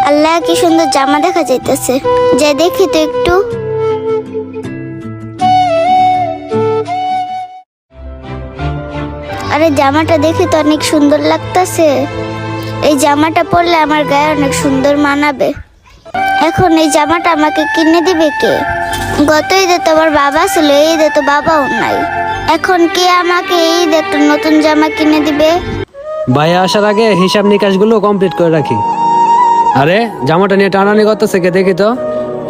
আল্লাহ কি সুন্দর জামা দেখা যাইতেছে, যে দেখি তো একটু। আরে জামাটা দেখি তো অনেক সুন্দর লাগতেছে। এই জামাটা পরলে আমার গায়ে অনেক সুন্দর মানাবে। এখন এই জামাটা আমাকে কিনে দিবে কে? গত ঈদে তো আমার বাবা ছিল, এই ঈদে তো বাবাও নাই। এখন কে আমাকে এই ঈদে একটা নতুন জামা কিনে দিবে? ভাইয়া আসার আগে হিসাব নিকাশ গুলো কমপ্লিট করে রাখি। আরে জামাটা নিয়ে টানানি করতেছে কে দেখি তো।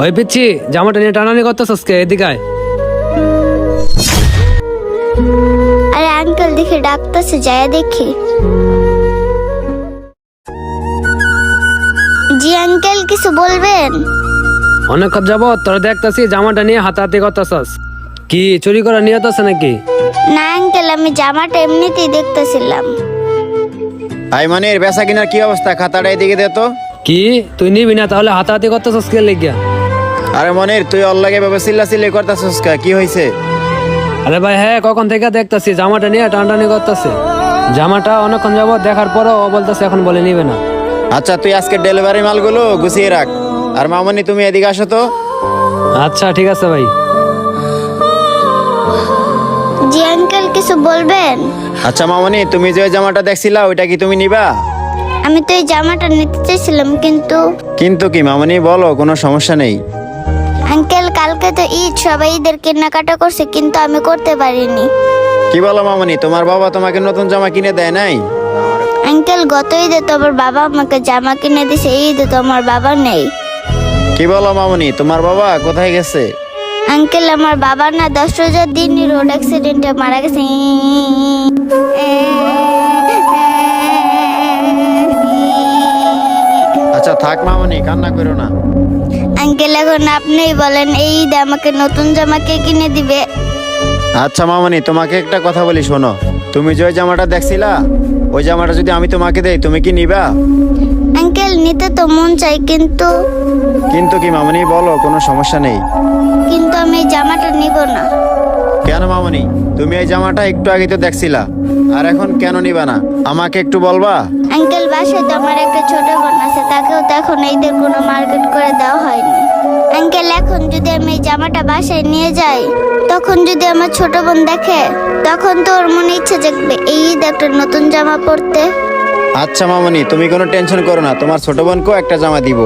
ওই পিচ্ছি, জামাটা নিয়ে টানানি করতেছস কে? এদিকে আয়। আরে আঙ্কেল দেখে ডাকতেছে, যায় দেখি। জি আঙ্কেল, কিছু বলবেন? অনেকক্ষণ যাবত তোরা দেখতেছি জামাটা নিয়ে হাতাহাতি করতেছস। কি চুরি করা নিয়ত আছে নাকি? না আঙ্কেল, আমি জামাটা এমনিতেই দেখতেছিলাম। আইমানের বেচা কিনার কি অবস্থা? খাতাটা এদিকে দে তো। কি তুই নিবি না? তাহলে হাতাহাতি করতেছস কে লেগিয়া? আরে মনির, তুই অল্লাগে ভাবে চিল্লাচিল্লি করতেছিস কা? কি হয়েছে? আরে ভাই হ্যাঁ, কখন থেকে দেখতেছি জামাটা নিয়ে টানাটানি করতেছে। জামাটা অনেকক্ষণ যাবত দেখার পরও ও বলতেছে এখন বলে নিবে না। আচ্ছা, তুই আজকে ডেলিভারি মালগুলো গুছিয়ে রাখ। আর মামনি, তুমি এদিকে আসো তো। আচ্ছা ঠিক আছে ভাই। জি আঙ্কেল, কিছু বলবেন? আচ্ছা মামনি, তুমি যে ওই জামাটা দেখছিলা ওইটা কি তুমি নিবা? আমি তো এই জামাটা নিতে চাইছিলাম, কিন্তু কিন্তু কি মামনি, বলো, কোনো সমস্যা নেই। আঙ্কেল কালকে তো ঈদ, সবাই ঈদের কেনাকাটা করছে, কিন্তু আমি করতে পারিনি। কি বলো মামনি, তোমার বাবা তোমাকে নতুন জামা কিনে দেয় নাই? আঙ্কেল গত ঈদে তো আমার বাবা আমাকে জামা কিনে দিছে, এই ঈদে তো আমার বাবা নেই। কি বলো মামনি, তোমার বাবা কোথায় গেছে? আঙ্কেল আমার বাবা না 10 দিন রোড অ্যাক্সিডেন্টে মারা গেছে। আচ্ছা থাক মামনি, কান্না করো না। আঙ্কেল এখন আপনিই বলেন, এই ঈদে আমাকে নতুন জামা কে কিনে দিবে? আচ্ছা মামনি, তোমাকে একটা কথা বলি শোনো। তুমি যে ওই জামাটা দেখছিলা, ওই জামাটা যদি আমি তোমাকে দেই, তুমি কি নিবা? আঙ্কেল নিতে তো মন চাই, কিন্তু কিন্তু কি মামনি, বলো, কোনো সমস্যা নেই। কিন্তু আমি এই জামাটা নিব না। কেন মামনি, তুমি এই জামাটা একটু আগে তো দেখছিলা, আর এখন কেন নিবা না? আমাকে একটু বলবা? আঙ্কেল বাসায় তো আমার একটা ছোট বোন আছে, তাকেও তো এখন ঈদের কোনো মার্কেট করে দেওয়া হয়নি। আঙ্কেল এখন যদি আমি এই জামাটা বাসায় নিয়ে যাই, তখন যদি আমার ছোট বোন দেখে, তখন তো ওর মনে ইচ্ছে জাগবে এই ঈদ একটা নতুন জামা পরতে। আচ্ছা মামনি, তুমি কোনো টেনশন করো না, তোমার ছোট বোনকেও একটা জামা দিব।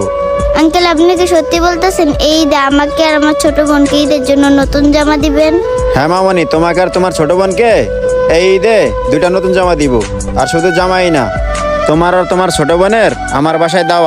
আঙ্কেল আপনি কি সত্যি বলতেছেন এই ঈদে আমাকে আর আমার ছোট বোনকে ঈদের জন্য নতুন জামা দিবেন? হ্যাঁ মামনি, তোমাকে আর তোমার ছোট বোনকে এই ঈদে 2টা নতুন জামা দিব। আর শুধু জামাই না, তোমার আর তোমার ছোট বোনের আমার বাসায় দাওয়াত।